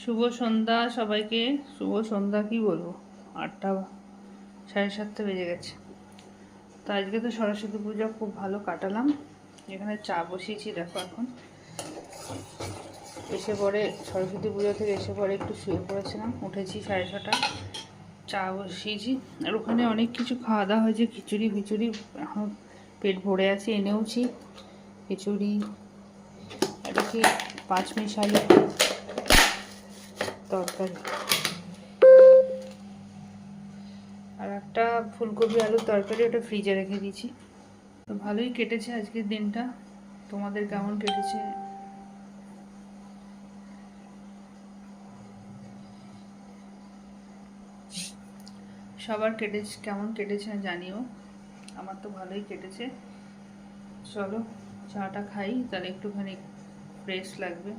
শুভ সন্ধ্যা সবাইকে। শুভ সন্ধ্যা কি বলবো, 8টা 7:30 বেজে গেছে। তো আজকে তো সরস্বতী পূজা খুব ভালো কাটালাম। এখানে চা বসিয়েছি, দেখো এখন এসে পরে সরস্বতী পুজো থেকে এসে পরে একটু শুয়ে পড়েছিলাম, উঠেছি 6:30। চা বসিয়েছি আর ওখানে অনেক কিছু খাওয়া দাওয়া হয়েছে, খিচুড়ি ফিচুড়ি, এখন পেট ভরে আছে। এনেওছি খিচুড়ি, এটা কি 5 মিশালি তরকারি, আর একটা ফুলকপি আলুর তরকারি, ওটা ফ্রিজে রেখে দিয়েছি। তো ভালোই কেটেছে আজকের দিনটা। তোমাদের কেমন কেটেছে? সবার কেমন কেটেছে জানিও। আমার তো ভালোই কেটেছে। চলো চাটা খাই, তাহলে একটুখানি ফ্রেশ লাগবে।